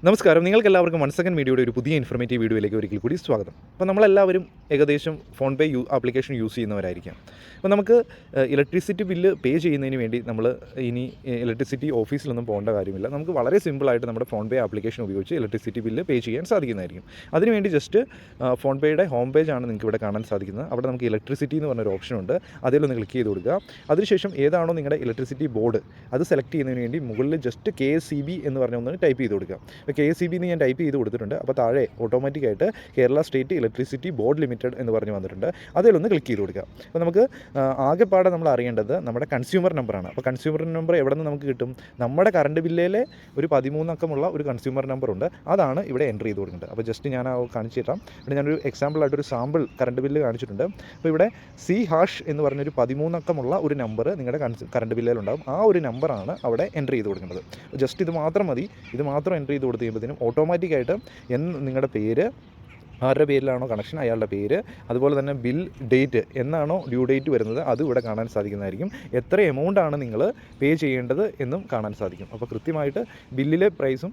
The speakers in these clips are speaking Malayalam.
നമസ്കാരം, നിങ്ങൾക്കെല്ലാവർക്കും 1 സെക്കൻഡ് മീഡിയയുടെ ഒരു പുതിയ ഇൻഫർമേറ്റീവ് വീഡിയോയിലേക്ക് ഒരിക്കൽ കൂടി സ്വാഗതം. അപ്പോൾ നമ്മളെല്ലാവരും ഏകദേശം ഫോൺ പേ ആപ്ലിക്കേഷൻ യൂസ് ചെയ്യുന്നവരായിരിക്കാം. അപ്പോൾ നമുക്ക് ഇലക്ട്രിസിറ്റി ബില്ല് പേ ചെയ്യുന്നതിന് വേണ്ടി നമ്മൾ ഇനി ഇലക്ട്രിസിറ്റി ഓഫീസിലൊന്നും പോകേണ്ട കാര്യമില്ല. നമുക്ക് വളരെ സിമ്പിളായിട്ട് നമ്മുടെ ഫോൺ പേ ആപ്ലിക്കേഷൻ ഉപയോഗിച്ച് ഇലക്ട്രിസിറ്റി ബില്ല് പേ ചെയ്യാൻ സാധിക്കുന്നതായിരിക്കും. അതിനുവേണ്ടി ജസ്റ്റ് ഫോൺ പേയുടെ ഹോം പേജാണ് നിങ്ങൾക്ക് ഇവിടെ കാണാൻ സാധിക്കുന്നത്. അവിടെ നമുക്ക് ഇലക്ട്രിസിറ്റി എന്ന് പറഞ്ഞൊരു ഓപ്ഷനുണ്ട്. അതിലൊന്ന് ക്ലിക്ക് ചെയ്ത് കൊടുക്കുക. അതിനുശേഷം ഏതാണോ നിങ്ങളുടെ ഇലക്ട്രിസിറ്റി ബോർഡ് അത് സെലക്ട് ചെയ്യുന്നതിന് വേണ്ടി മുകളിൽ ജസ്റ്റ് KSEB എന്ന് പറഞ്ഞ ഒന്ന് ടൈപ്പ് ചെയ്ത് കൊടുക്കുക. അപ്പോൾ KSEB എന്ന് ഞാൻ ടൈപ്പ് ചെയ്ത് കൊടുത്തിട്ടുണ്ട്. അപ്പോൾ താഴെ ഓട്ടോമാറ്റിക്കായിട്ട് Kerala state electricity board limited എന്ന് പറഞ്ഞ് വന്നിട്ടുണ്ട്. അതിലൊന്ന് ക്ലിക്ക് ചെയ്ത് കൊടുക്കുക. അപ്പോൾ നമുക്ക് ആകെപ്പാടെ നമ്മൾ അറിയേണ്ടത് നമ്മുടെ കൺസ്യൂമർ നമ്പറാണ്. അപ്പോൾ കൺസ്യൂമർ നമ്പർ എവിടെ നിന്ന് നമുക്ക് കിട്ടും? നമ്മുടെ കറണ്ട് ബില്ലിലെ ഒരു 13 അക്കമുള്ള ഒരു കൺസ്യൂമർ നമ്പറുണ്ട്. അതാണ് ഇവിടെ എൻ്റർ ചെയ്ത് കൊടുക്കേണ്ടത്. അപ്പോൾ ജസ്റ്റ് ഞാൻ കാണിച്ചു തരാം. ഇവിടെ ഞാനൊരു എക്സാമ്പിളായിട്ടൊരു സാമ്പിൾ കറണ്ട് ബില്ല് കാണിച്ചിട്ടുണ്ട്. അപ്പോൾ ഇവിടെ C# എന്ന് പറഞ്ഞൊരു 13 അക്കമുള്ള ഒരു നമ്പർ നിങ്ങളുടെ കറണ്ട് ബില്ലിലുണ്ടാകും. ആ ഒരു നമ്പറാണ് അവിടെ എൻ്റർ ചെയ്ത് കൊടുക്കേണ്ടത്. ജസ്റ്റ് ഇത് മാത്രം മതി. ഇത് മാത്രം എൻ്റർ ചെയ്ത് കൊടുത്ത് കഴിയുമ്പോഴത്തേനും ഓട്ടോമാറ്റിക്കായിട്ട് നിങ്ങളുടെ പേര്, ആരുടെ പേരിലാണോ കണക്ഷൻ അയാളുടെ പേര്, അതുപോലെ തന്നെ ബിൽ ഡേറ്റ് എന്നാണോ ഡ്യൂ ഡേറ്റ് വരുന്നത് അതും ഇവിടെ കാണാൻ സാധിക്കുന്നതായിരിക്കും. എത്ര എമൗണ്ടാണ് നിങ്ങൾ പേ ചെയ്യേണ്ടത് എന്നും കാണാൻ സാധിക്കും. അപ്പോൾ കൃത്യമായിട്ട് ബില്ലിലെ പ്രൈസും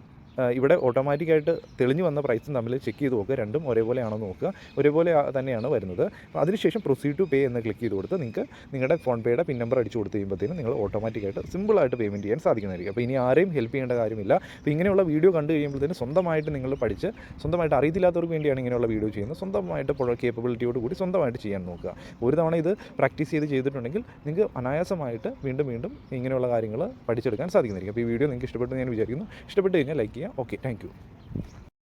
ഇവിടെ ഓട്ടോമാറ്റിക്കായിട്ട് തെളിഞ്ഞു വന്ന പ്രൈസും തമ്മിൽ ചെക്ക് ചെയ്ത് നോക്കുക. രണ്ടും ഒരേപോലെയാണോ നോക്കുക. ഒരേപോലെ തന്നെയാണ് വരുന്നത്. അതിനുശേഷം പ്രൊസീഡ് ടു പേ എന്ന് ക്ലിക്ക് ചെയ്ത് കൊടുത്ത് നിങ്ങൾക്ക് നിങ്ങളുടെ ഫോൺ പേയുടെ പിൻ നമ്പർ അടിച്ചു കൊടുത്ത് കഴിയുമ്പോഴത്തേനും നിങ്ങൾ ഓട്ടോമാറ്റിക്കായിട്ട് സിമ്പിളായിട്ട് പേയ്മെൻറ്റ് ചെയ്യാൻ സാധിക്കുന്നതായിരിക്കും. അപ്പോൾ ഇനി ആരെയും ഹെൽപ്പ് ചെയ്യേണ്ട കാര്യമില്ല. അപ്പോൾ ഇങ്ങനെയുള്ള വീഡിയോ കണ്ടു കഴിയുമ്പോഴത്തേനും സ്വന്തമായിട്ട് നിങ്ങൾ പഠിച്ച്, സ്വന്തമായിട്ട് അറിയത്തില്ലാത്തവർക്ക് വേണ്ടിയാണ് ഇങ്ങനെയുള്ള വീഡിയോ ചെയ്യുന്നത്. സ്വന്തമായിട്ട് കേപ്പബിലിറ്റിയോട് കൂടി സ്വന്തമായിട്ട് ചെയ്യാൻ നോക്കുക. ഒരു തവണ ഇത് പ്രാക്ടീസ് ചെയ്തിട്ടുണ്ടെങ്കിൽ നിങ്ങൾക്ക് അനായാസമായിട്ട് വീണ്ടും ഇങ്ങനെയുള്ള കാര്യങ്ങൾ പഠിച്ചെടുക്കാൻ സാധിക്കുന്നതായിരിക്കും. അപ്പോൾ ഈ വീഡിയോ നിങ്ങൾക്ക് ഇഷ്ടപ്പെട്ടു ഞാൻ വിചാരിക്കുന്നു. ഇഷ്ടപ്പെട്ട് കഴിഞ്ഞാൽ ലൈക്ക് ചെയ്യുക. Okay, thank you.